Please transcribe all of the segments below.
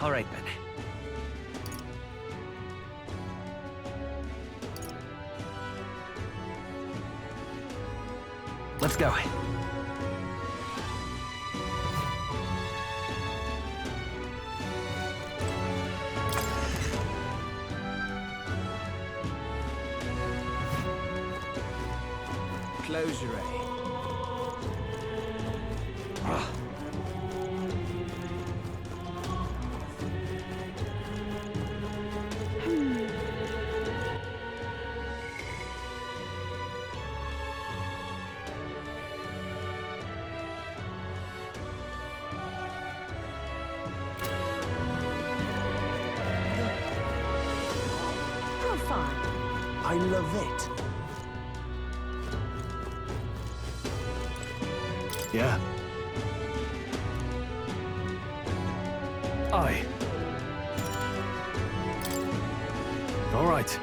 All right then. Let's go. Close your eye. I love it. Yeah. Aye. All right.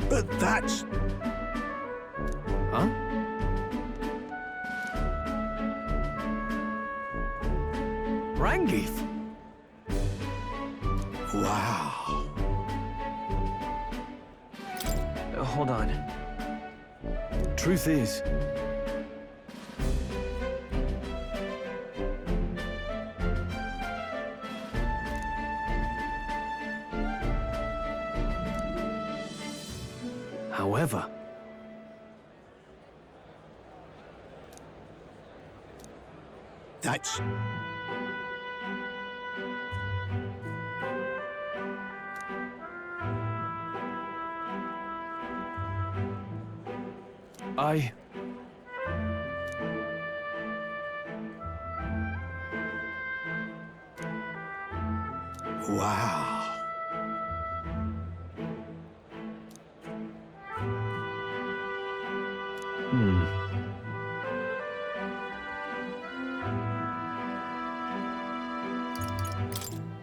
But that's... Huh? Rangith? Wow. Hold on. Truth is... However... That's... I... Wow.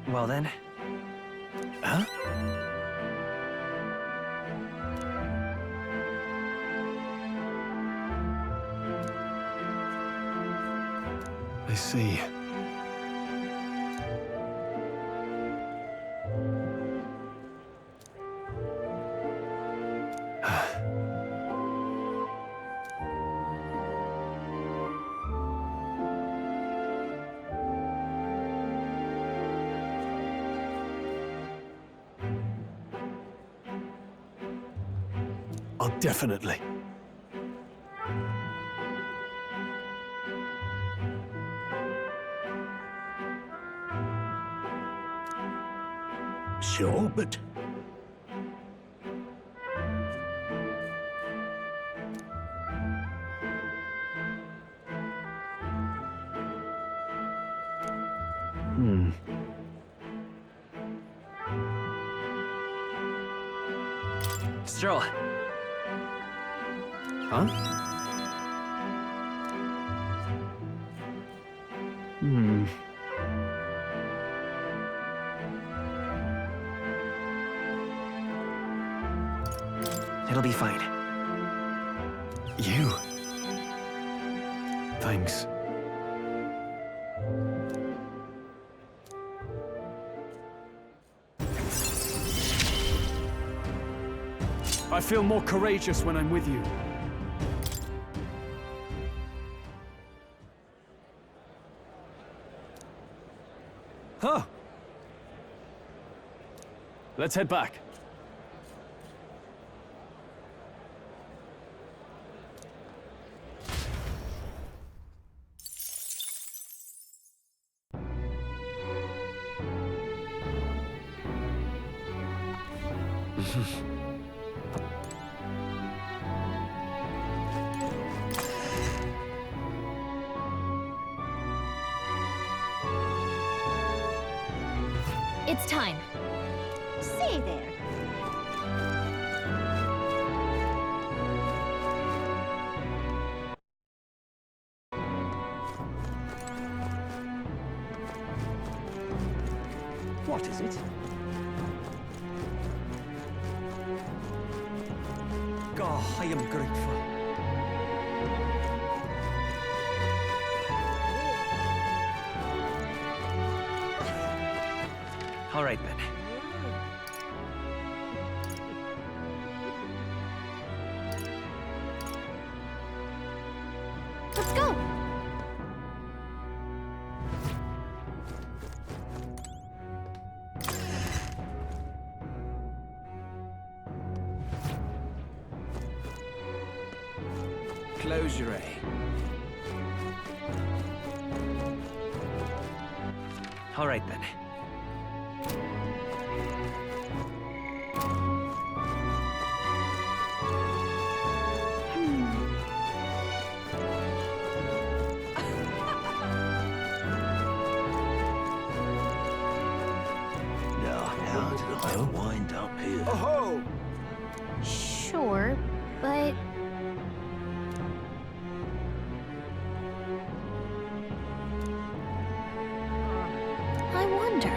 Well then... Huh? I see. Oh, definitely. Sure, but... Stroll. Huh? It'll be fine. You... Thanks. I feel more courageous when I'm with you. Huh? Let's head back. It's time. Say there. What is it? God, I am grateful. All right then. Let's go! Close your eye. All right then. Now, how did I wind up here? Oh-ho! Sure, but... I wonder...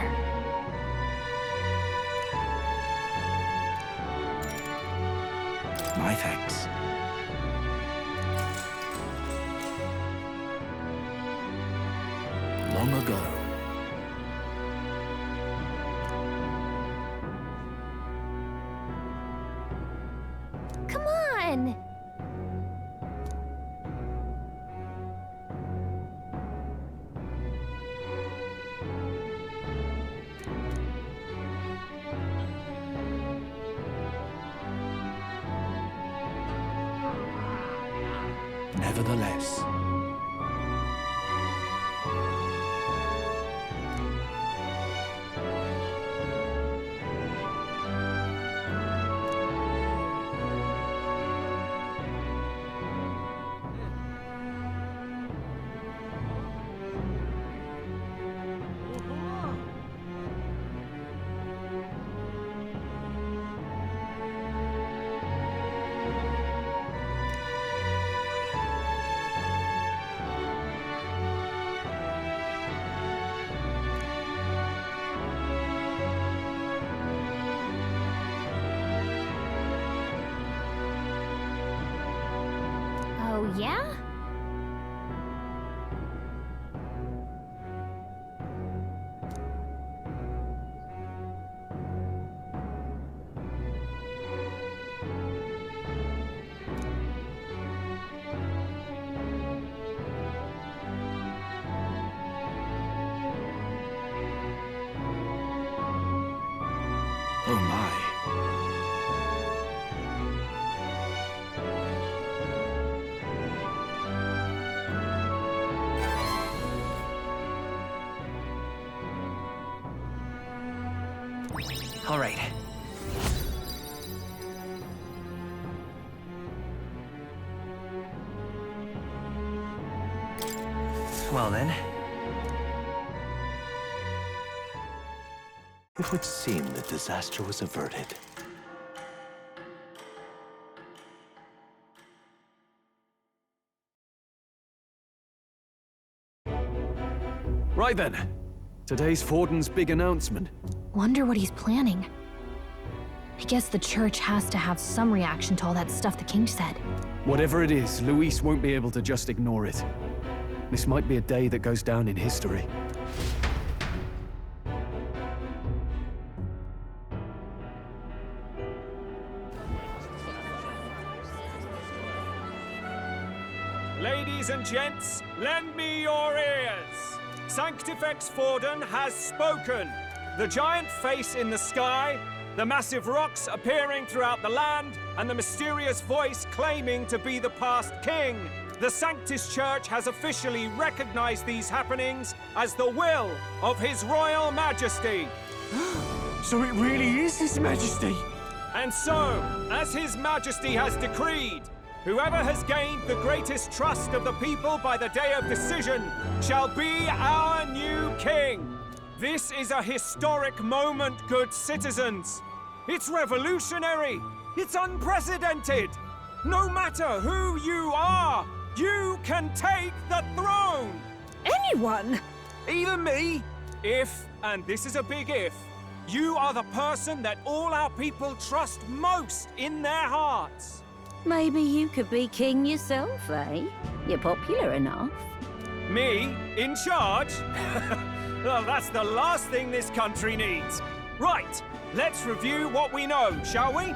My thanks. Long ago. Come on! Nevertheless. Oh, yeah? Oh my. All right. Well then. It would seem the disaster was averted. Right then. Today's Forden's big announcement. Wonder what he's planning. I guess the church has to have some reaction to all that stuff the king said. Whatever it is, Luis won't be able to just ignore it. This might be a day that goes down in history. Ladies and gents, lend me your ears. Sanctifex Forden has spoken. The giant face in the sky, the massive rocks appearing throughout the land, and the mysterious voice claiming to be the past king. The Sanctus Church has officially recognized these happenings as the will of His Royal Majesty. So it really is His Majesty! And so, as His Majesty has decreed, whoever has gained the greatest trust of the people by the day of decision shall be our new king. This is a historic moment, good citizens. It's revolutionary. It's unprecedented. No matter who you are, you can take the throne. Anyone? Even me? If, and this is a big if, you are the person that all our people trust most in their hearts. Maybe you could be king yourself, eh? You're popular enough. Me? In charge? Well, that's the last thing this country needs. Right, let's review what we know, shall we?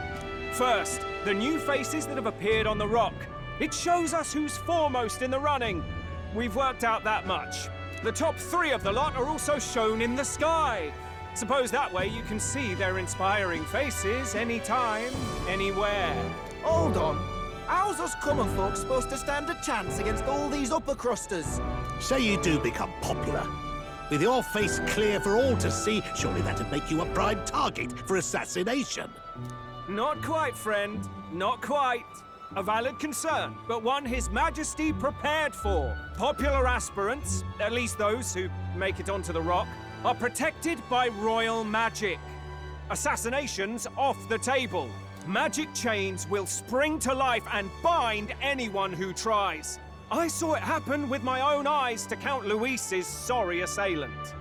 First, the new faces that have appeared on the rock. It shows us who's foremost in the running. We've worked out that much. The top 3 of the lot are also shown in the sky. Suppose that way you can see their inspiring faces anytime, anywhere. Hold on. How's us common folk supposed to stand a chance against all these upper crusters? Say you do become popular. With your face clear for all to see, surely that'd make you a prime target for assassination. Not quite, friend. Not quite. A valid concern, but one His Majesty prepared for. Popular aspirants, at least those who make it onto the rock, are protected by royal magic. Assassinations off the table. Magic chains will spring to life and bind anyone who tries. I saw it happen with my own eyes to Count Luis's sorry assailant.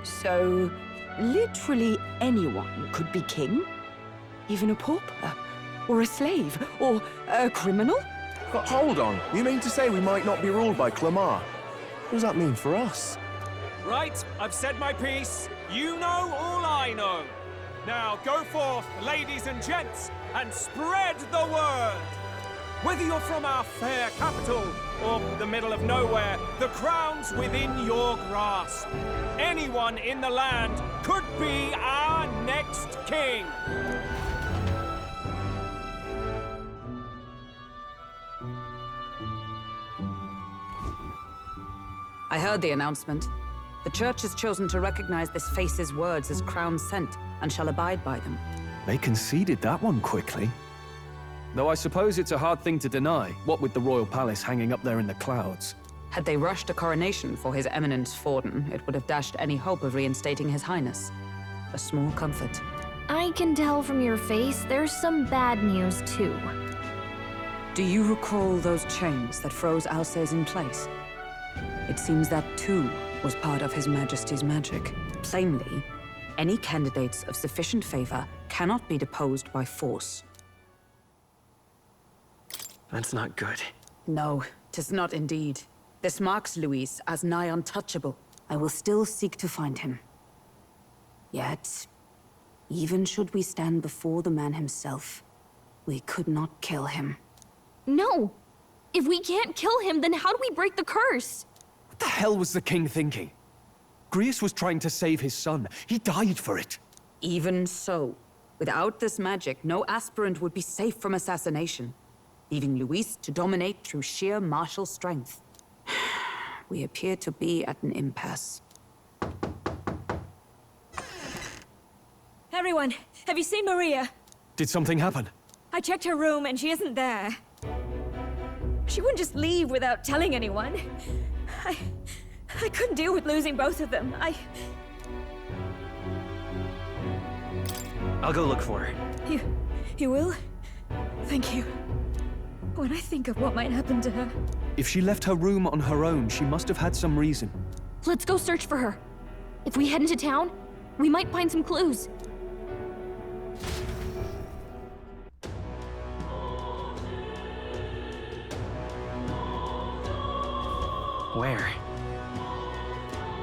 So, literally anyone could be king? Even a pauper? Or a slave? Or a criminal? But hold on. You mean to say we might not be ruled by Clamar? What does that mean for us? Right, I've said my piece. You know all I know. Now go forth, ladies and gents, and spread the word. Whether you're from our fair capital or the middle of nowhere, the crown's within your grasp. Anyone in the land could be our next king. I heard the announcement. The Church has chosen to recognize this face's words as crown sent, and shall abide by them. They conceded that one quickly. Though I suppose it's a hard thing to deny, what with the royal palace hanging up there in the clouds. Had they rushed a coronation for His Eminence Forden, it would have dashed any hope of reinstating His Highness. A small comfort. I can tell from your face there's some bad news, too. Do you recall those chains that froze Alsace in place? It seems that, too, was part of His Majesty's magic. Plainly, any candidates of sufficient favor cannot be deposed by force. That's not good. No, 'tis not indeed. This marks Luis as nigh untouchable. I will still seek to find him. Yet, even should we stand before the man himself, we could not kill him. No! If we can't kill him, then how do we break the curse? What the hell was the king thinking? Grius was trying to save his son. He died for it. Even so, without this magic, no aspirant would be safe from assassination, leaving Luis to dominate through sheer martial strength. We appear to be at an impasse. Everyone, have you seen Maria? Did something happen? I checked her room and she isn't there. She wouldn't just leave without telling anyone. I couldn't deal with losing both of them. I'll go look for her. You will? Thank you. When I think of what might happen to her... If she left her room on her own, she must have had some reason. Let's go search for her. If we head into town, we might find some clues. Where?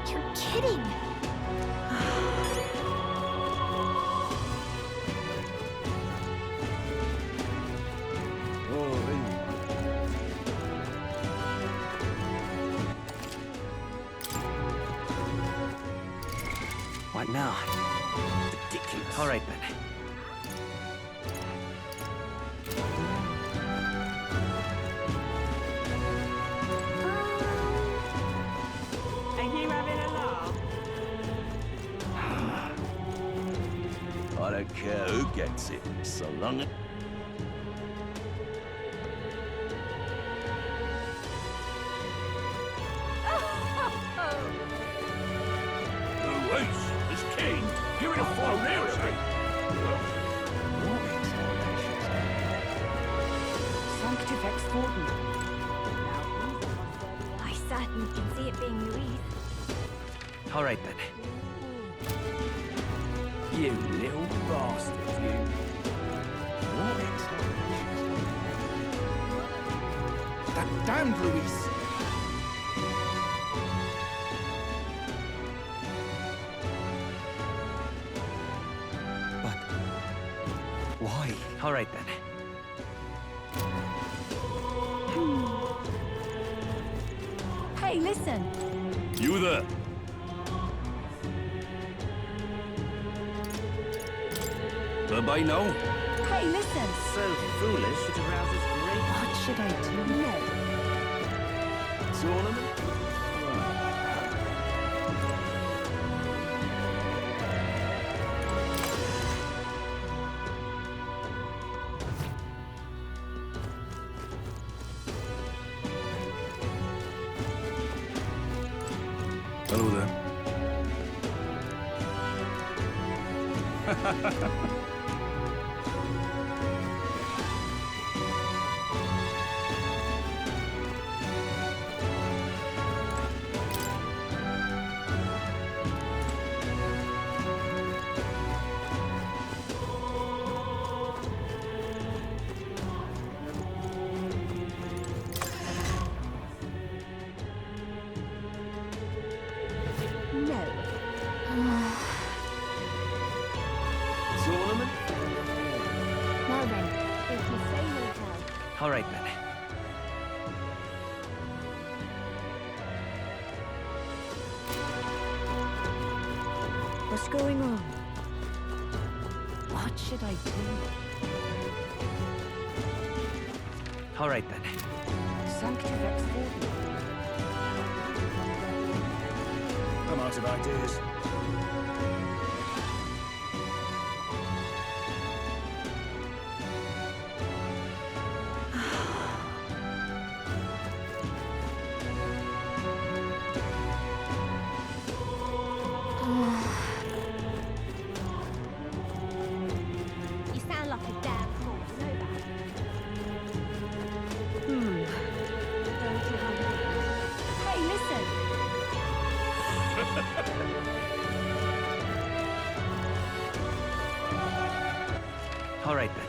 You're kidding. What now? Ridiculous. All right, then. Are you having a laugh? I don't care who gets it, so long as... Luis is king. Give it a full Sanctifex Forden. I certainly can see it being Louise. All right, then. You little bastard, you. What? That damned Luis. But why? All right then. Hey, listen. You there? By now? Hey, listen. So foolish it arouses great. What should I do? No. Tournament? Hello there. No. Tournament? Well then, if you say no tell. All right then. What's going on? What should I do? All right then. Sanctifex Fortnite. I'm out of ideas. You sound like a damn fool, you know that. Don't you have Hey, listen. All right then.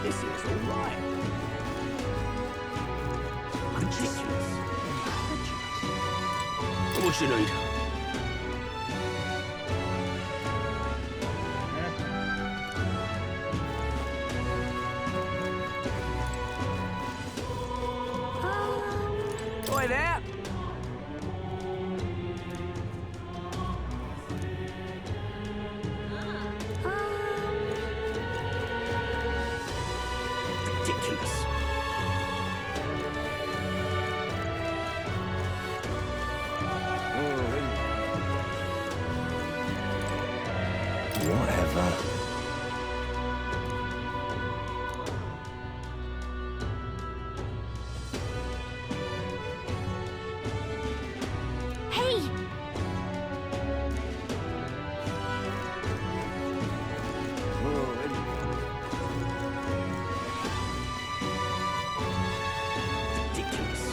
This is all right. Ridiculous. What you need? Oi there! Ridiculous. Whatever. Hey! Ridiculous.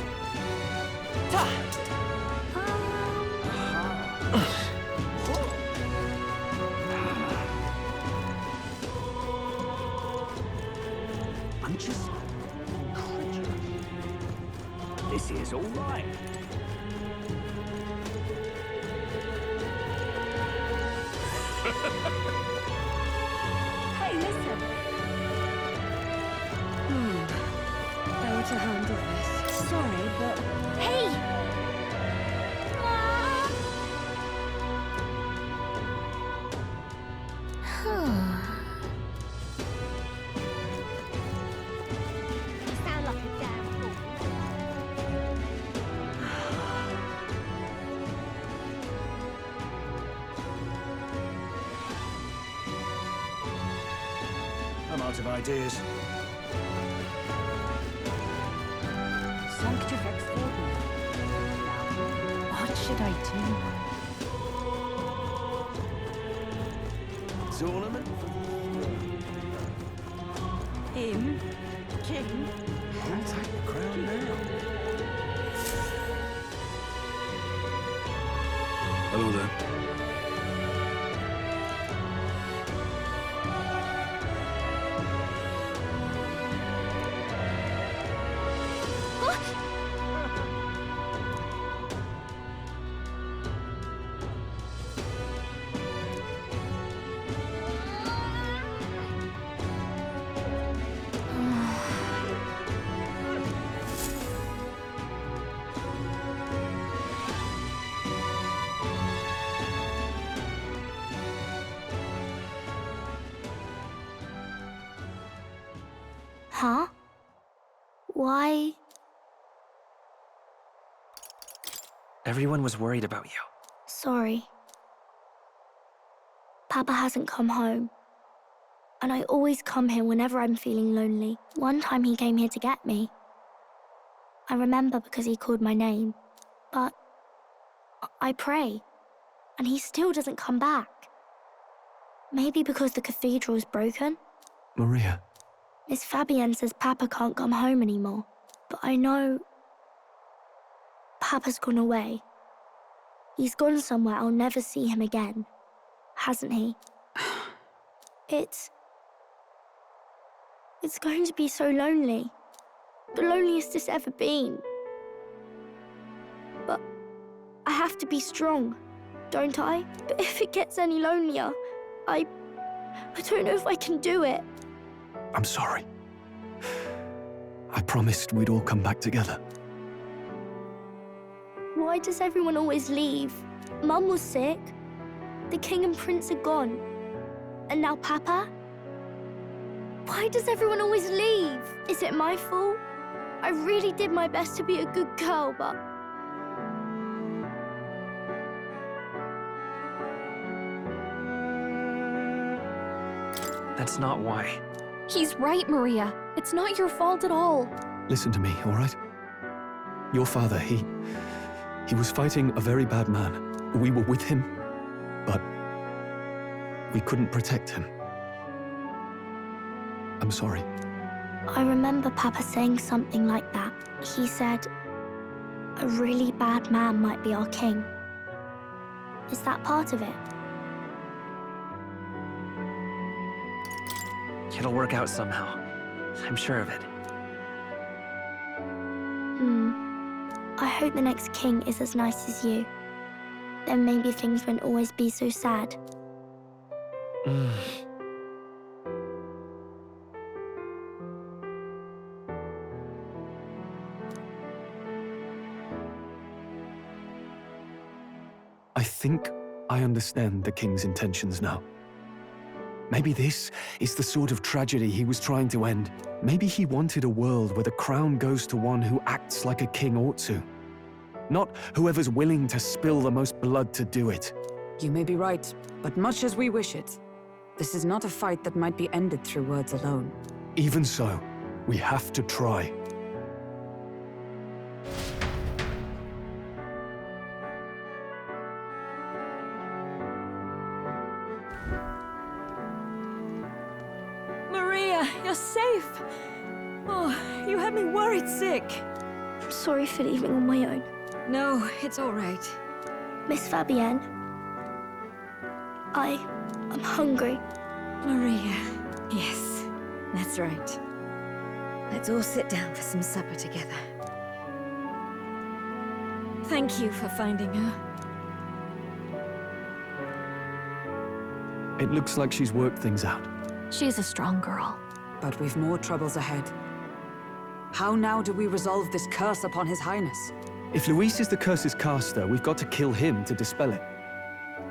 I'm just incredulous. This is all right. Hey, listen. How to handle this? Sorry, but Hey! You sound like a damn fool. I'm out of ideas. Sanctifex Fortnite. What should I do? King's ornament? Him? King? Who'll take the crown now? Hello there. Huh? Why? Everyone was worried about you. Sorry. Papa hasn't come home. And I always come here whenever I'm feeling lonely. One time he came here to get me. I remember because he called my name. But I pray, and he still doesn't come back. Maybe because the cathedral's broken? Maria. Miss Fabienne says Papa can't come home anymore. But I know Papa's gone away. He's gone somewhere I'll never see him again. Hasn't he? It's going to be so lonely. The loneliest it's ever been. But I have to be strong, don't I? But if it gets any lonelier, I don't know if I can do it. I'm sorry. I promised we'd all come back together. Why does everyone always leave? Mum was sick. The king and prince are gone. And now Papa? Why does everyone always leave? Is it my fault? I really did my best to be a good girl, but... That's not why. He's right, Maria. It's not your fault at all. Listen to me, all right? Your father, he was fighting a very bad man. We were with him, but we couldn't protect him. I'm sorry. I remember Papa saying something like that. He said, a really bad man might be our king. Is that part of it? It'll work out somehow. I'm sure of it. I hope the next king is as nice as you. Then maybe things won't always be so sad. I think I understand the king's intentions now. Maybe this is the sort of tragedy he was trying to end. Maybe he wanted a world where the crown goes to one who acts like a king ought to. Not whoever's willing to spill the most blood to do it. You may be right, but much as we wish it, this is not a fight that might be ended through words alone. Even so, we have to try. Maria, you're safe. Oh, you had me worried sick. I'm sorry for leaving on my own. No, it's all right. Miss Fabienne, I'm hungry. Maria, yes, that's right. Let's all sit down for some supper together. Thank you for finding her. It looks like she's worked things out. She's a strong girl. But we've more troubles ahead. How now do we resolve this curse upon His Highness? If Luis is the curse's caster, we've got to kill him to dispel it.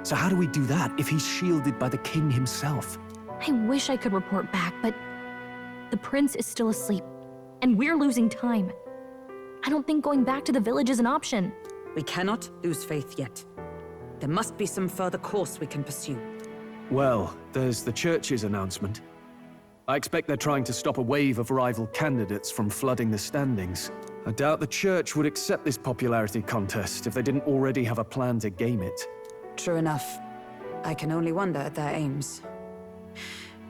So how do we do that if he's shielded by the king himself? I wish I could report back, but the prince is still asleep, and we're losing time. I don't think going back to the village is an option. We cannot lose faith yet. There must be some further course we can pursue. Well, there's the church's announcement. I expect they're trying to stop a wave of rival candidates from flooding the standings. I doubt the church would accept this popularity contest if they didn't already have a plan to game it. True enough. I can only wonder at their aims.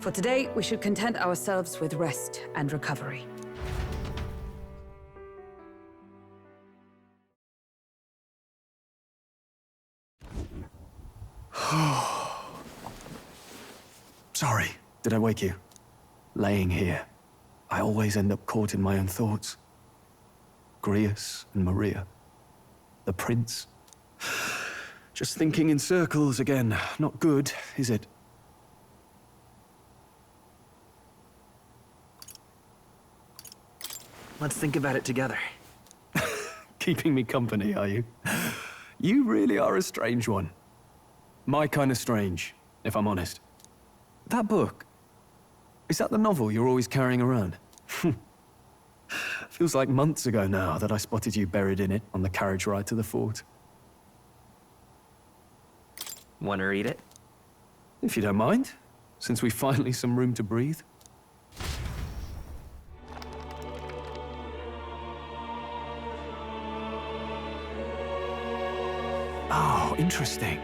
For today, we should content ourselves with rest and recovery. Sorry, did I wake you? Laying here, I always end up caught in my own thoughts. Grius and Maria. The prince. Just thinking in circles again. Not good, is it? Let's think about it together. Keeping me company, are you? You really are a strange one. My kind of strange, if I'm honest. That book, is that the novel you're always carrying around? Feels like months ago now that I spotted you buried in it on the carriage ride to the fort. Want to read it? If you don't mind, since we've finally some room to breathe. Oh, interesting.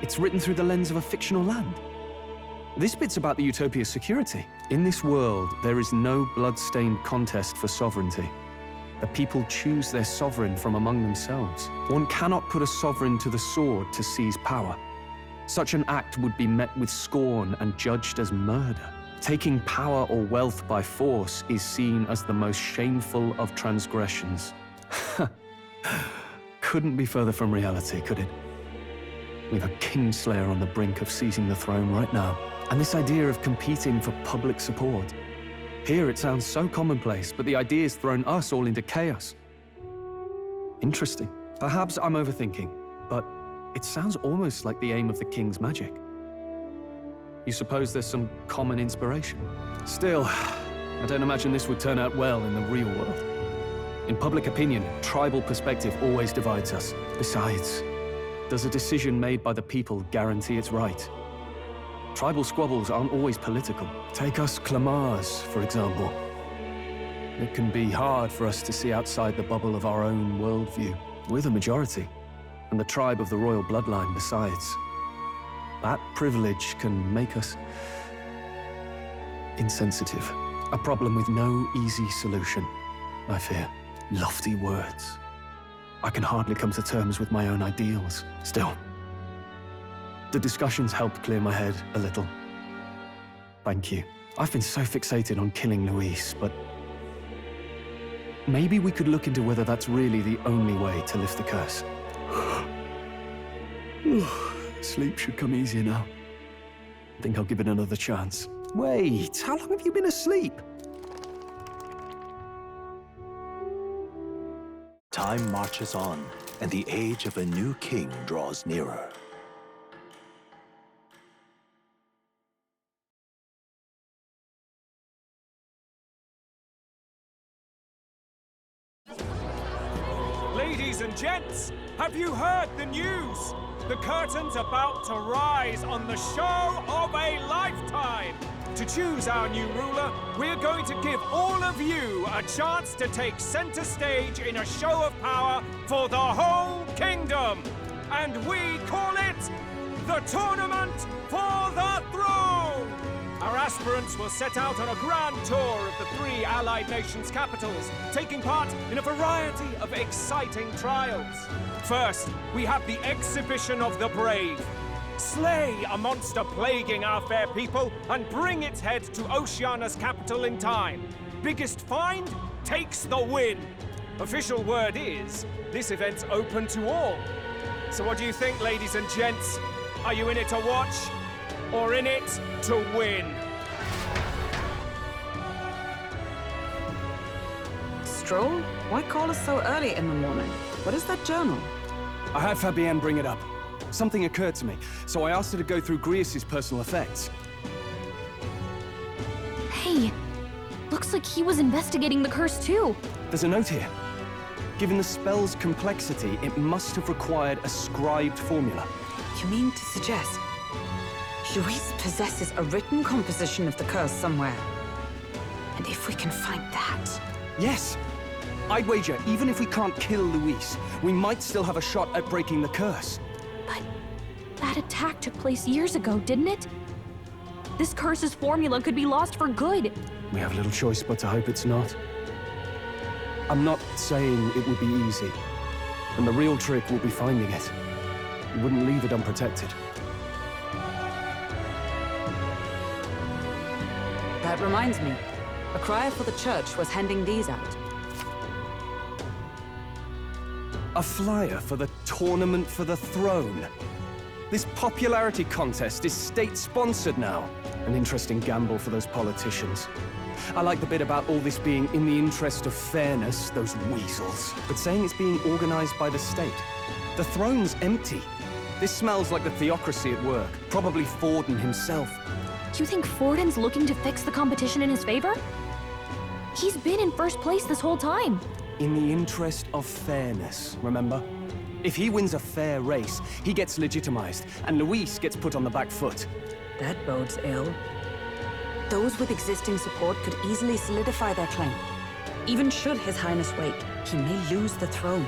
It's written through the lens of a fictional land. This bit's about the Utopia's security. In this world, there is no blood-stained contest for sovereignty. The people choose their sovereign from among themselves. One cannot put a sovereign to the sword to seize power. Such an act would be met with scorn and judged as murder. Taking power or wealth by force is seen as the most shameful of transgressions. Couldn't be further from reality, could it? We've a Kingslayer on the brink of seizing the throne right now. And this idea of competing for public support. Here it sounds so commonplace, but the idea's thrown us all into chaos. Interesting. Perhaps I'm overthinking, but it sounds almost like the aim of the king's magic. You suppose there's some common inspiration? Still, I don't imagine this would turn out well in the real world. In public opinion, tribal perspective always divides us. Besides, does a decision made by the people guarantee it's right? Tribal squabbles aren't always political. Take us Clamars, for example. It can be hard for us to see outside the bubble of our own worldview. We're the majority, and the tribe of the royal bloodline besides. That privilege can make us insensitive. A problem with no easy solution, I fear. Lofty words. I can hardly come to terms with my own ideals. Still, the discussions helped clear my head a little. Thank you. I've been so fixated on killing Luis, but maybe we could look into whether that's really the only way to lift the curse. Sleep should come easier now. I think I'll give it another chance. Wait, how long have you been asleep? Time marches on, and the age of a new king draws nearer. Ladies and gents, have you heard the news? The curtain's about to rise on the show of a lifetime. To choose our new ruler, we're going to give all of you a chance to take center stage in a show of power for the whole kingdom. And we call it the Tournament for the Throne. Our aspirants will set out on a grand tour of the 3 allied nations' capitals, taking part in a variety of exciting trials. First, we have the Exhibition of the Brave. Slay a monster plaguing our fair people and bring its head to Oceania's capital in time. Biggest find takes the win. Official word is, this event's open to all. So what do you think, ladies and gents? Are you in it to watch, or in it to win? Stroll? Why call us so early in the morning? What is that journal? I had Fabienne bring it up. Something occurred to me, so I asked her to go through Grius' personal effects. Hey, looks like he was investigating the curse too. There's a note here. Given the spell's complexity, it must have required a scribed formula. You mean to suggest Luis possesses a written composition of the curse somewhere? And if we can find that... Yes! I'd wager, even if we can't kill Luis, we might still have a shot at breaking the curse. But that attack took place years ago, didn't it? This curse's formula could be lost for good. We have little choice but to hope it's not. I'm not saying it would be easy. And the real trick will be finding it. We wouldn't leave it unprotected. That reminds me. A crier for the church was handing these out. A flyer for the Tournament for the Throne. This popularity contest is state-sponsored now. An interesting gamble for those politicians. I like the bit about all this being in the interest of fairness, those weasels. But saying it's being organized by the state. The throne's empty. This smells like the theocracy at work. Probably Forden himself. Do you think Forden's looking to fix the competition in his favor? He's been in first place this whole time. In the interest of fairness, remember? If he wins a fair race, he gets legitimized, and Luis gets put on the back foot. That bodes ill. Those with existing support could easily solidify their claim. Even should His Highness wait, he may lose the throne.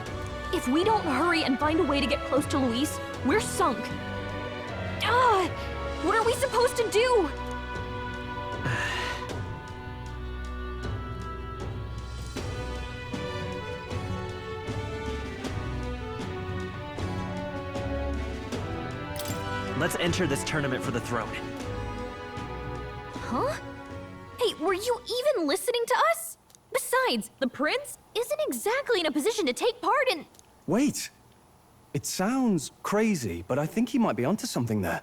If we don't hurry and find a way to get close to Luis, we're sunk. What are we supposed to do? Let's enter this tournament for the throne. Huh? Hey, were you even listening to us? Besides, the prince isn't exactly in a position to take part in... Wait. It sounds crazy, but I think he might be onto something there.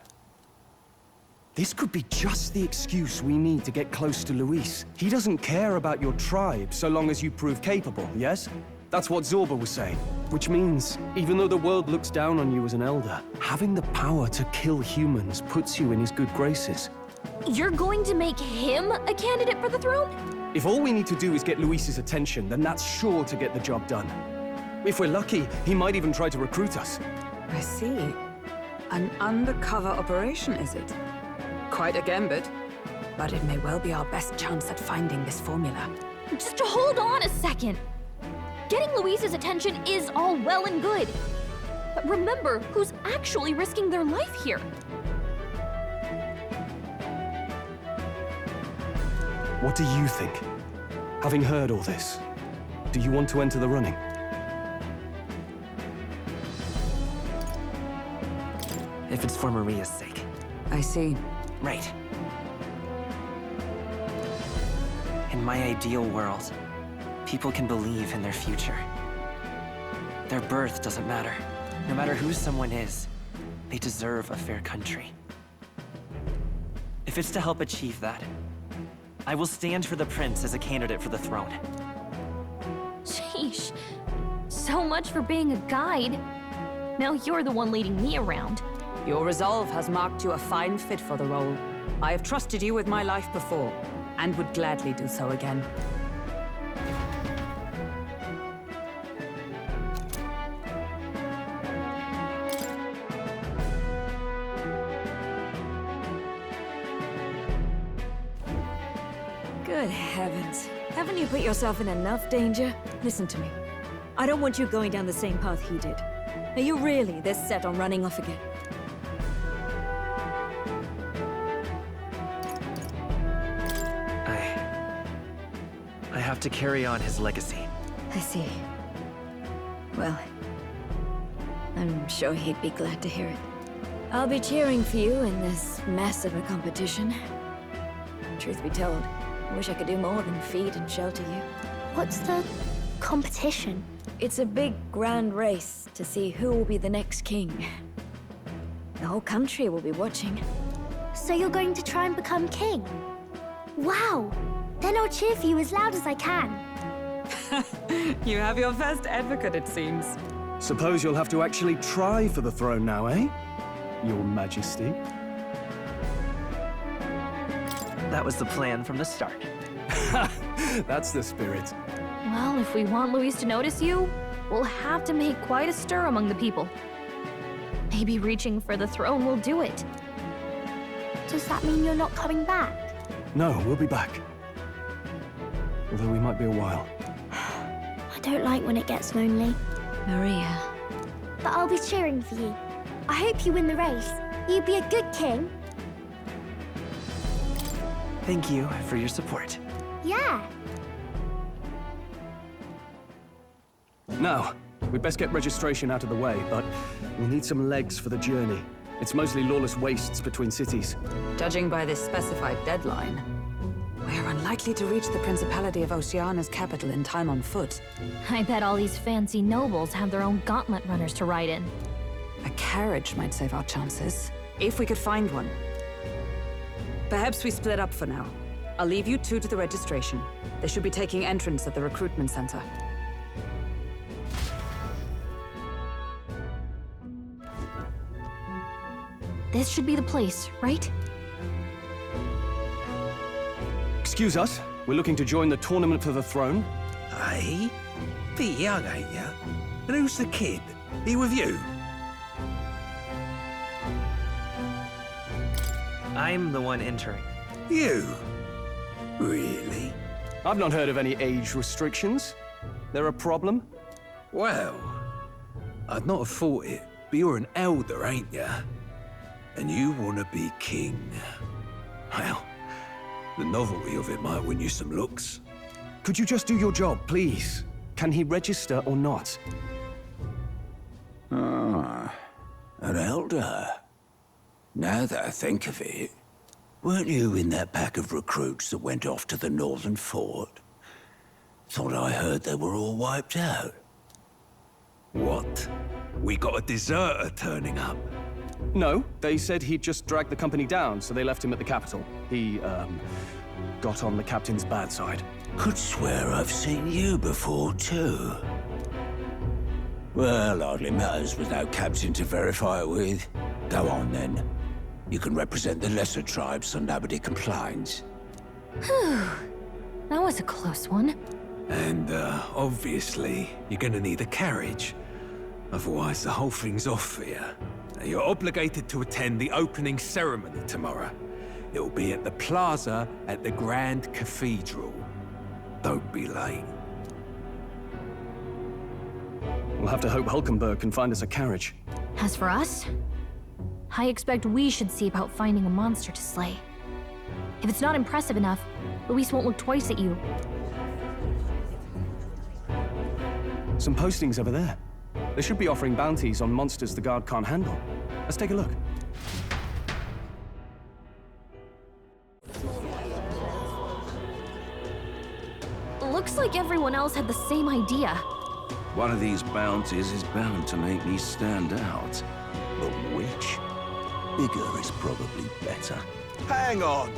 This could be just the excuse we need to get close to Luis. He doesn't care about your tribe so long as you prove capable, yes? That's what Zorba was saying. Which means, even though the world looks down on you as an elder, having the power to kill humans puts you in his good graces. You're going to make him a candidate for the throne? If all we need to do is get Luis's attention, then that's sure to get the job done. If we're lucky, he might even try to recruit us. I see. An undercover operation, is it? Quite a gambit. But it may well be our best chance at finding this formula. Just hold on a second. Getting Luis's attention is all well and good. But remember who's actually risking their life here. What do you think? Having heard all this, do you want to enter the running? If it's for Maria's sake. I see. Right. In my ideal world, people can believe in their future. Their birth doesn't matter. No matter who someone is, they deserve a fair country. If it's to help achieve that, I will stand for the prince as a candidate for the throne. Sheesh. So much for being a guide. Now you're the one leading me around. Your resolve has marked you a fine fit for the role. I have trusted you with my life before, and would gladly do so again. Good heavens. Haven't you put yourself in enough danger? Listen to me. I don't want you going down the same path he did. Are you really this set on running off again? I have to carry on his legacy. I see. Well, I'm sure he'd be glad to hear it. I'll be cheering for you in this mess of a competition. Truth be told, I wish I could do more than feed and shelter you. What's the competition? It's a big, grand race to see who will be the next king. The whole country will be watching. So you're going to try and become king? Wow! Then I'll cheer for you as loud as I can. You have your first advocate, it seems. Suppose you'll have to actually try for the throne now, eh? Your Majesty. That was the plan from the start. That's the spirit. Well, if we want Luis to notice you, we'll have to make quite a stir among the people. Maybe reaching for the throne will do it. Does that mean you're not coming back? No, we'll be back. Although we might be a while. I don't like when it gets lonely. Maria. But I'll be cheering for you. I hope you win the race. You'd be a good king. Thank you for your support. Yeah. Now, we'd best get registration out of the way, but we'll need some legs for the journey. It's mostly lawless wastes between cities. Judging by this specified deadline, we're unlikely to reach the Principality of Oceana's capital in time on foot. I bet all these fancy nobles have their own gauntlet runners to ride in. A carriage might save our chances, if we could find one. Perhaps we split up for now. I'll leave you two to the registration. They should be taking entrance at the recruitment center. This should be the place, right? Excuse us, we're looking to join the tournament for the throne. Hey? Bit young, ain't ya? And who's the kid? He with you? I'm the one entering. You? Really? I've not heard of any age restrictions. There a problem? Well, I'd not have thought it, but you're an elder, ain't ya? And you want to be king. Well, the novelty of it might win you some looks. Could you just do your job, please? Can he register or not? Ah, an elder. Now that I think of it, weren't you in that pack of recruits that went off to the northern fort? Thought I heard they were all wiped out. What? We got a deserter turning up? No, they said he'd just dragged the company down, so they left him at the capital. He, got on the captain's bad side. Could swear I've seen you before, too. Well, hardly matters without captain to verify it with. Go on, then. You can represent the lesser tribes so nobody complains. Whew. That was a close one. And, obviously, you're gonna need a carriage. Otherwise, the whole thing's off for you. Now, you're obligated to attend the opening ceremony tomorrow. It'll be at the plaza at the Grand Cathedral. Don't be late. We'll have to hope Hulkenberg can find us a carriage. As for us, I expect we should see about finding a monster to slay. If it's not impressive enough, Luis won't look twice at you. Some postings over there. They should be offering bounties on monsters the guard can't handle. Let's take a look. Looks like everyone else had the same idea. One of these bounties is bound to make me stand out. But which? Bigger is probably better. Hang on!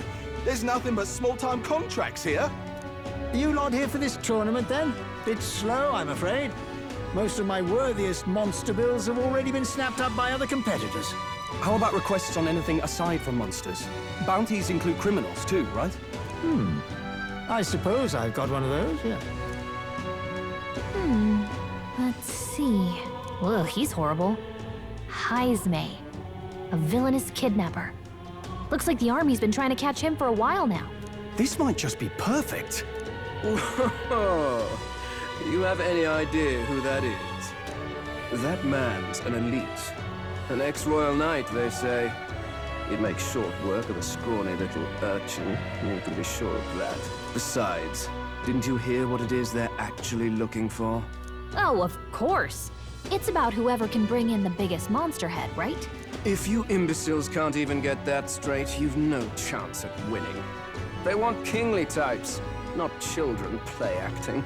There's nothing but small-time contracts here. You lot here for this tournament, then? Bit slow, I'm afraid. Most of my worthiest monster bills have already been snapped up by other competitors. How about requests on anything aside from monsters? Bounties include criminals too, right? I suppose I've got one of those, yeah. Let's see. Whoa, he's horrible. Heisme, a villainous kidnapper. Looks like the army's been trying to catch him for a while now. This might just be perfect. Whoa. You have any idea who that is? That man's an elite. An ex-royal knight, they say. He'd make short work of a scrawny little urchin. You can be sure of that. Besides, didn't you hear what it is they're actually looking for? Oh, of course. It's about whoever can bring in the biggest monster head, right? If you imbeciles can't even get that straight, you've no chance at winning. They want kingly types, not children play acting.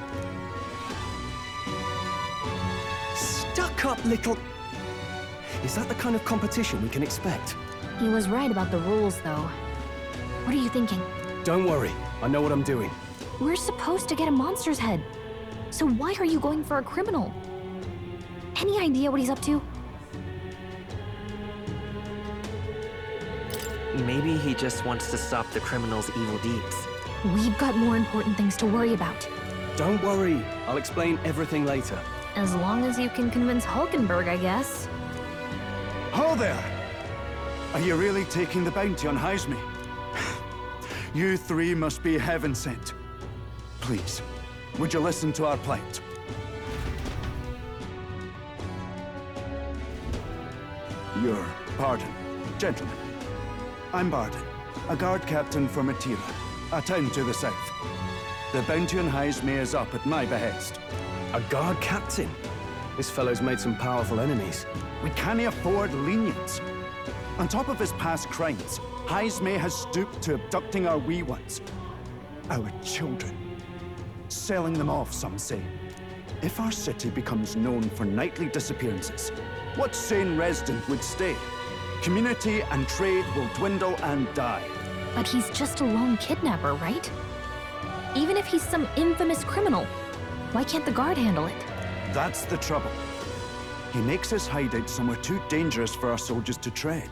Stuck-up little... Is that the kind of competition we can expect? He was right about the rules, though. What are you thinking? Don't worry, I know what I'm doing. We're supposed to get a monster's head. So why are you going for a criminal? Any idea what he's up to? Maybe he just wants to stop the criminal's evil deeds. We've got more important things to worry about. Don't worry, I'll explain everything later. As long as you can convince Hulkenberg, I guess. Ho there! Are you really taking the bounty on Heisme? You three must be heaven sent. Please, would you listen to our plight? Your pardon, gentlemen. I'm Barden, a guard captain for Matira. a town to the south. The bounty on Highsmere is up at my behest. A guard captain? This fellow's made some powerful enemies. We can't afford lenience. On top of his past crimes, Highsmere has stooped to abducting our wee ones. Our children. Selling them off, some say. If our city becomes known for nightly disappearances, what sane resident would stay? Community and trade will dwindle and die. But he's just a lone kidnapper, right? Even if he's some infamous criminal, why can't the guard handle it? That's the trouble. He makes his hideout somewhere too dangerous for our soldiers to tread.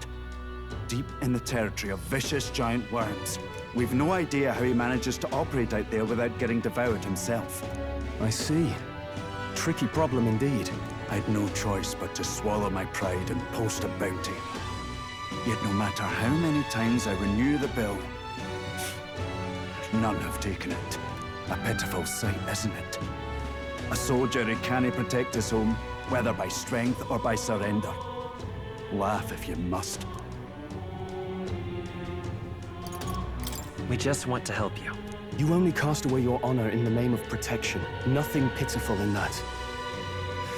Deep in the territory of vicious giant worms. We've no idea how he manages to operate out there without getting devoured himself. I see. Tricky problem indeed. I'd no choice but to swallow my pride and post a bounty. Yet no matter how many times I renew the bill, none have taken it. A pitiful sight, isn't it? A soldier who can't protect his home, whether by strength or by surrender. Laugh if you must. We just want to help you. You only cast away your honor in the name of protection. Nothing pitiful in that.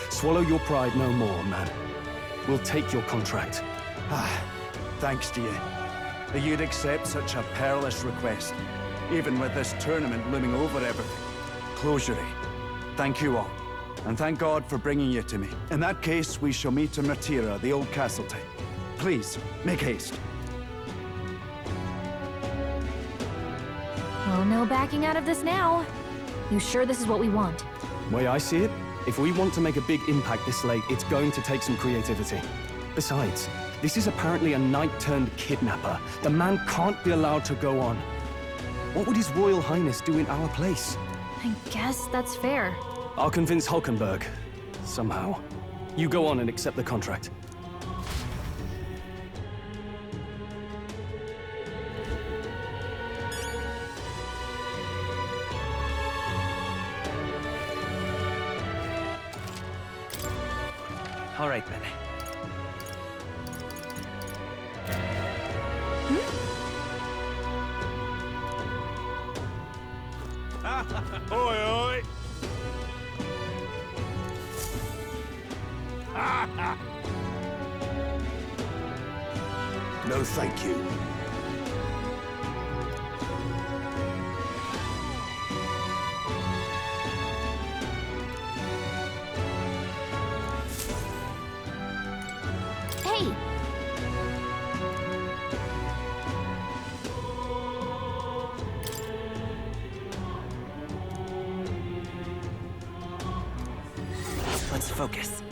Swallow your pride no more, man. We'll take your contract. Thanks to you. That you'd accept such a perilous request, even with this tournament looming over everything. Closure. Thank you all, and thank God for bringing you to me. In that case, we shall meet in Matira, the old castle town. Please, make haste. Well, no backing out of this now. You sure this is what we want? Way I see it, if we want to make a big impact this late, it's going to take some creativity. Besides, this is apparently a knight-turned-kidnapper. The man can't be allowed to go on. What would His Royal Highness do in our place? I guess that's fair. I'll convince Hulkenberg. Somehow. You go on and accept the contract. All right, then. Oi, oi! No, thank you. Hey! Let's focus.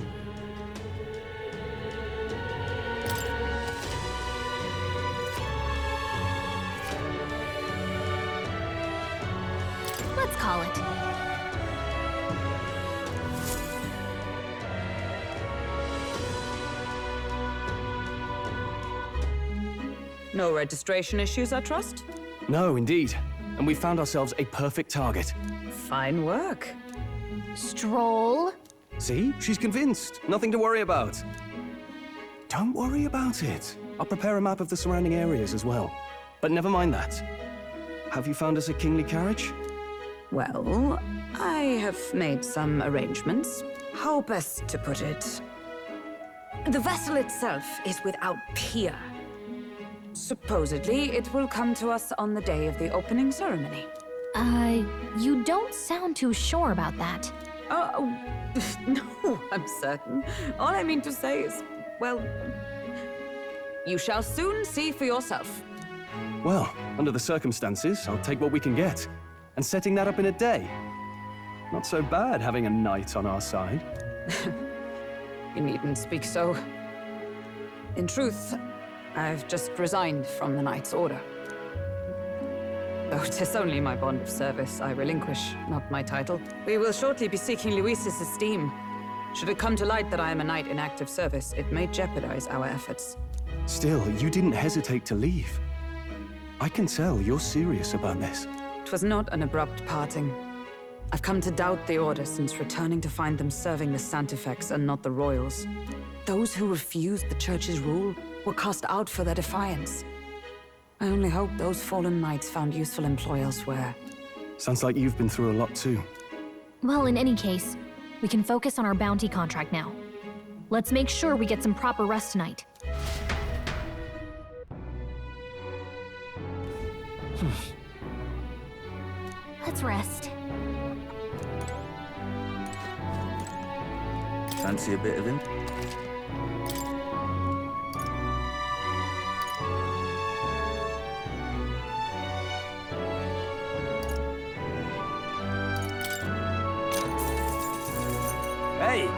Let's call it. No registration issues, I trust? No, indeed. And we found ourselves a perfect target. Fine work. Stroll. See? She's convinced. Nothing to worry about. Don't worry about it. I'll prepare a map of the surrounding areas as well. But never mind that. Have you found us a kingly carriage? Well, I have made some arrangements. How best to put it? The vessel itself is without peer. Supposedly, it will come to us on the day of the opening ceremony. You don't sound too sure about that. No, I'm certain. All I mean to say is, well, you shall soon see for yourself. Well, under the circumstances, I'll take what we can get. And setting that up in a day. Not so bad having a knight on our side. You needn't speak so. In truth, I've just resigned from the Knight's Order. Though 'tis only my bond of service I relinquish, not my title. We will shortly be seeking Luis's esteem. Should it come to light that I am a knight in active service, it may jeopardize our efforts. Still, you didn't hesitate to leave. I can tell you're serious about this. It was not an abrupt parting. I've come to doubt the Order since returning to find them serving the Santifex and not the Royals. Those who refused the Church's rule were cast out for their defiance. I only hope those fallen knights found useful employ elsewhere. Sounds like you've been through a lot too. Well, in any case, we can focus on our bounty contract now. Let's make sure we get some proper rest tonight. Let's rest. Fancy a bit of him? Hey!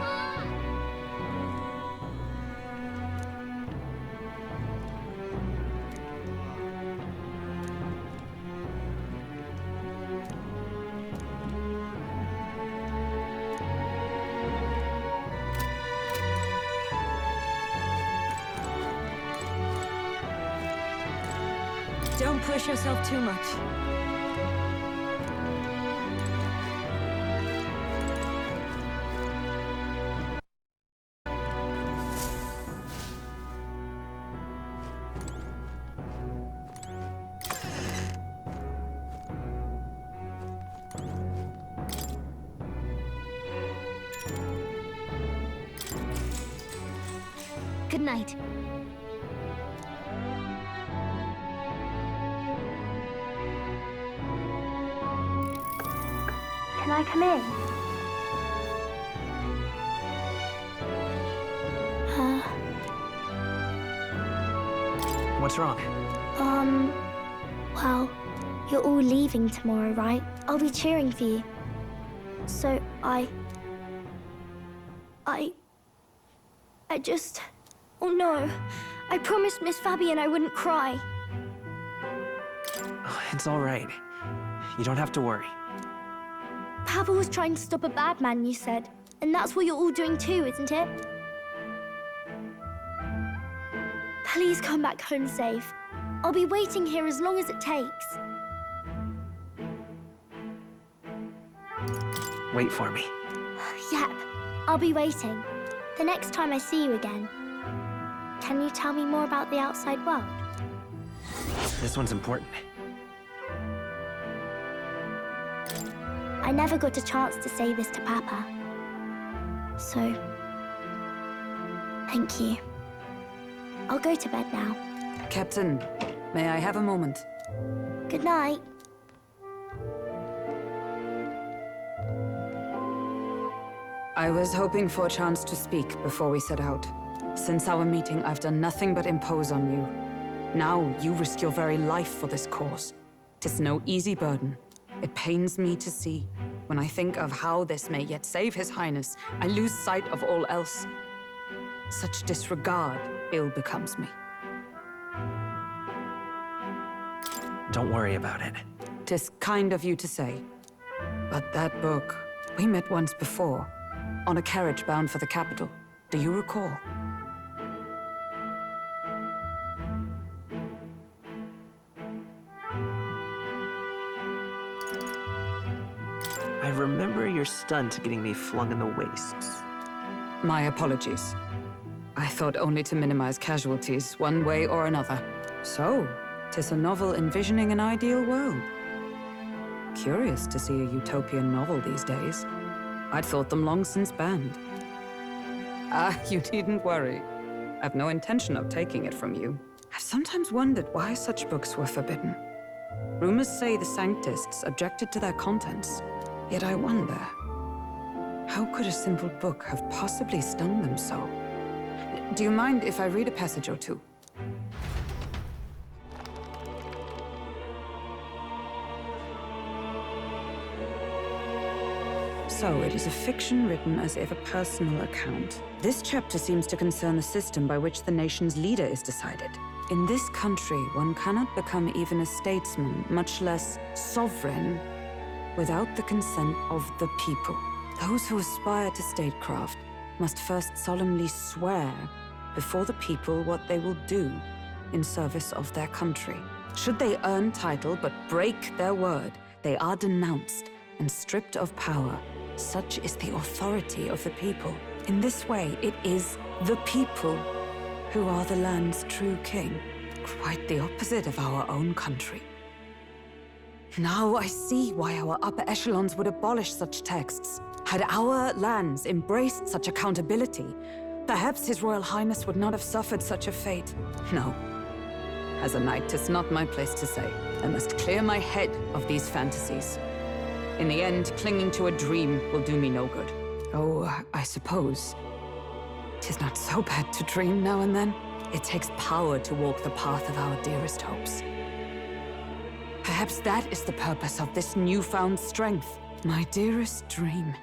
Don't push yourself too much. Good night. Can I come in? What's wrong? Well, you're all leaving tomorrow, right? I'll be cheering for you. So I just... Oh no. I promised Miss Fabian I wouldn't cry. It's all right. You don't have to worry. Papa was trying to stop a bad man, you said. And that's what you're all doing too, isn't it? Please come back home safe. I'll be waiting here as long as it takes. Wait for me. Yep, I'll be waiting. The next time I see you again. Can you tell me more about the outside world? This one's important. I never got a chance to say this to Papa. So, thank you. I'll go to bed now. Captain, may I have a moment? Good night. I was hoping for a chance to speak before we set out. Since our meeting, I've done nothing but impose on you. Now, you risk your very life for this cause. 'Tis no easy burden. It pains me to see. When I think of how this may yet save His Highness, I lose sight of all else. Such disregard ill becomes me. Don't worry about it. 'Tis kind of you to say. But that book, we met once before, on a carriage bound for the capital. Do you recall? I remember your stunt getting me flung in the wastes. My apologies. I thought only to minimize casualties, one way or another. So, 'tis a novel envisioning an ideal world. Curious to see a utopian novel these days. I'd thought them long since banned. Ah, you needn't worry. I've no intention of taking it from you. I've sometimes wondered why such books were forbidden. Rumors say the Sanctists objected to their contents. Yet I wonder, how could a simple book have possibly stung them so? Do you mind if I read a passage or two? So, it is a fiction written as if a personal account. This chapter seems to concern the system by which the nation's leader is decided. In this country, one cannot become even a statesman, much less sovereign, without the consent of the people. Those who aspire to statecraft must first solemnly swear before the people what they will do in service of their country. Should they earn title but break their word, they are denounced and stripped of power. Such is the authority of the people. In this way, it is the people who are the land's true king. quite the opposite of our own country. Now I see why our upper echelons would abolish such texts. Had our lands embraced such accountability, perhaps His Royal Highness would not have suffered such a fate. No. As a knight, 'tis not my place to say. I must clear my head of these fantasies. In the end, clinging to a dream will do me no good. Oh, I suppose 'tis not so bad to dream now and then. It takes power to walk the path of our dearest hopes. Perhaps that is the purpose of this newfound strength. My dearest dream.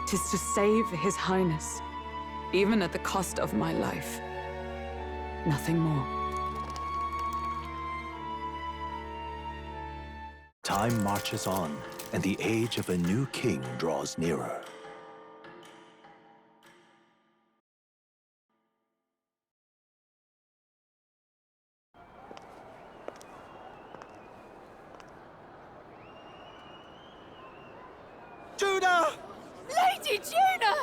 'Tis to save His Highness, even at the cost of my life. Nothing more. Time marches on, and the age of a new king draws nearer. Juna! Lady Juna!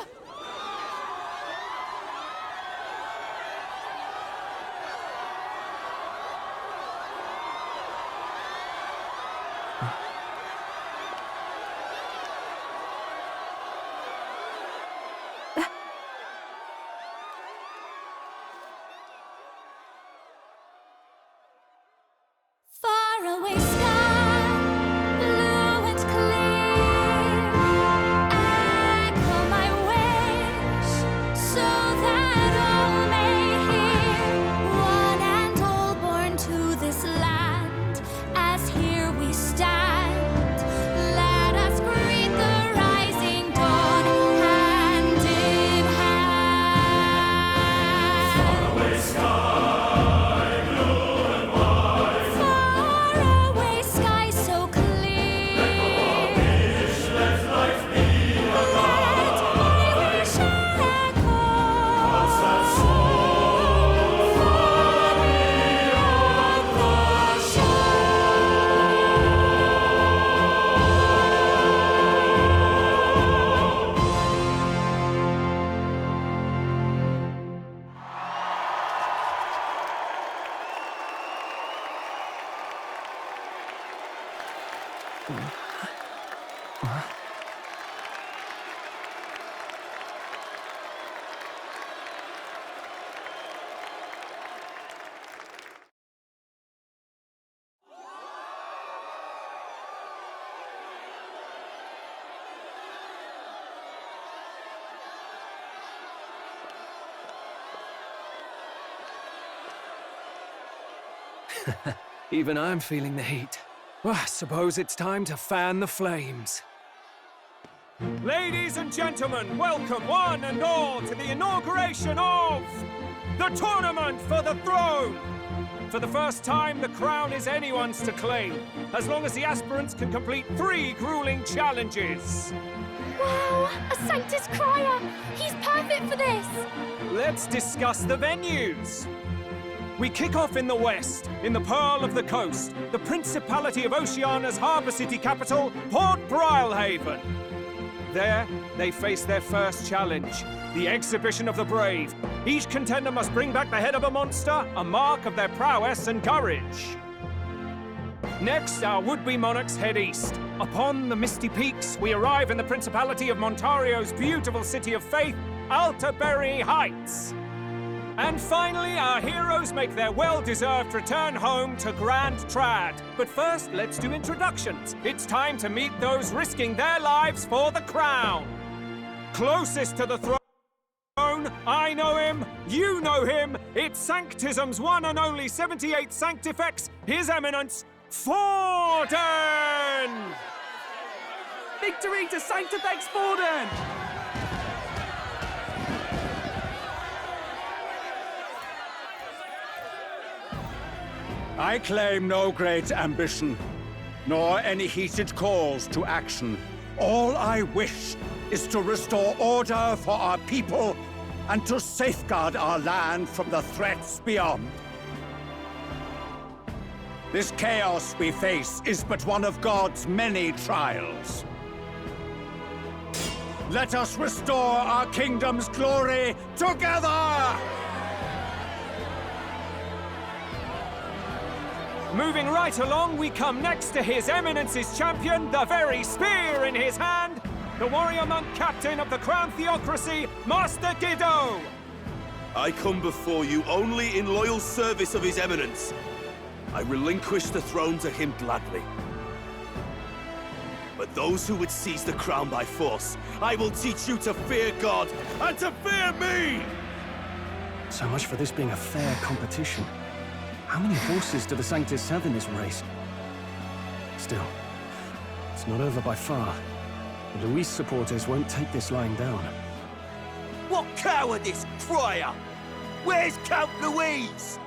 Faraway sky, blue and clear. Echo my wish, so that all may hear. One and all born to this land, as here we stand. Let us greet the rising dawn, hand in hand. Faraway sky, blue and white. Faraway sky so clear. Let life be alive. Let my wish echo. What's that song? Far beyond the Even I'm feeling the heat. Well, I suppose it's time to fan the flames. Ladies and gentlemen, welcome one and all to the inauguration of the Tournament for the Throne! For the first time, the crown is anyone's to claim, as long as the aspirants can complete 3 grueling challenges. Wow, a Sanctus Crier! He's perfect for this! Let's discuss the venues. We kick off in the west, in the Pearl of the Coast, the Principality of Oceania's harbour city capital, Port Brilehaven. There, they face their first challenge, the Exhibition of the Brave. Each contender must bring back the head of a monster, a mark of their prowess and courage. Next, our would-be monarchs head east. Upon the misty peaks, we arrive in the Principality of Montario's beautiful city of faith, Altaberry Heights. And finally, our heroes make their well-deserved return home to Grand Trad. But first, let's do introductions. It's time to meet those risking their lives for the crown. Closest to the throne, I know him, you know him. It's Sanctism's one and only 78 Sanctifex, His Eminence, Forden! Victory to Sanctifex Forden! I claim no great ambition, nor any heated calls to action. All I wish is to restore order for our people and to safeguard our land from the threats beyond. This chaos we face is but one of God's many trials. Let us restore our kingdom's glory together! Moving right along, we come next to His Eminence's champion, the very spear in his hand, the warrior monk captain of the Crown Theocracy, Master Guido! I come before you only in loyal service of His Eminence. I relinquish the throne to him gladly. But those who would seize the crown by force, I will teach you to fear God and to fear me! So much for this being a fair competition. How many horses do the Sanctus have in this race? Still, it's not over by far. The Luis supporters won't take this lying down. What cowardice, Friar! Where's Count Louise?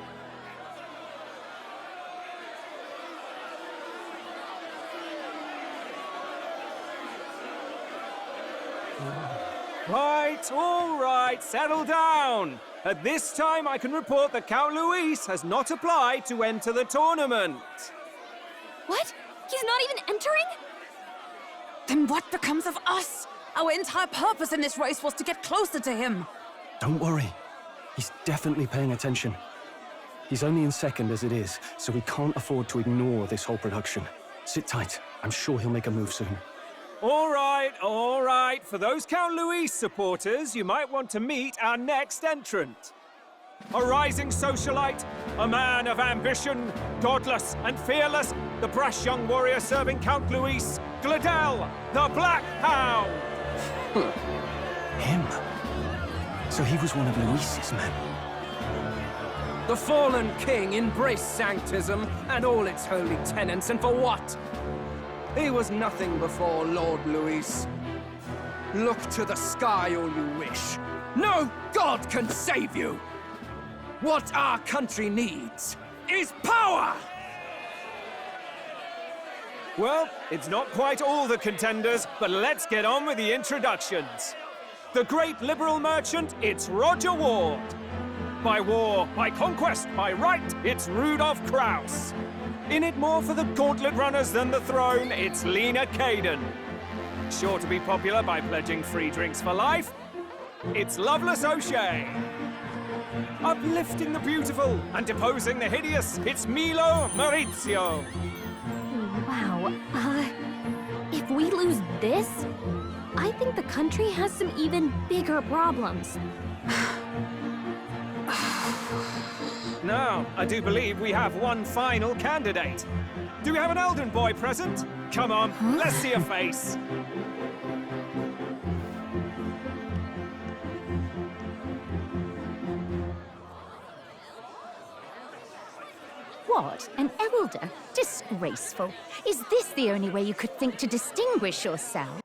Right, all right, settle down. At this time, I can report that Count Luis has not applied to enter the tournament. What? He's not even entering? Then what becomes of us? Our entire purpose in this race was to get closer to him. Don't worry. He's definitely paying attention. He's only in second as it is, so we can't afford to ignore this whole production. Sit tight. I'm sure he'll make a move soon. All right, all right. For those Count Luis supporters, you might want to meet our next entrant. A rising socialite, a man of ambition, godless and fearless, the brash young warrior serving Count Luis, Gladel, the Black Hound. Him? So he was one of Luis's men. The fallen king embraced sanctism and all its holy tenets, and for what? He was nothing before Lord Luis. Look to the sky all you wish. No god can save you! What our country needs is power! Well, it's not quite all the contenders, but let's get on with the introductions. The great liberal merchant, it's Roger Ward. By war, by conquest, by right, it's Rudolph Kraus. In it more for the gauntlet runners than the throne, it's Lena Caden. Sure to be popular by pledging free drinks for life, it's Loveless O'Shea. Uplifting the beautiful and deposing the hideous, it's Milo Maurizio. Wow, if we lose this, I think the country has some even bigger problems. Now, I do believe we have one final candidate. Do we have an Elden boy present? Come on, let's see a face. What? An elder? Disgraceful. Is this the only way you could think to distinguish yourself?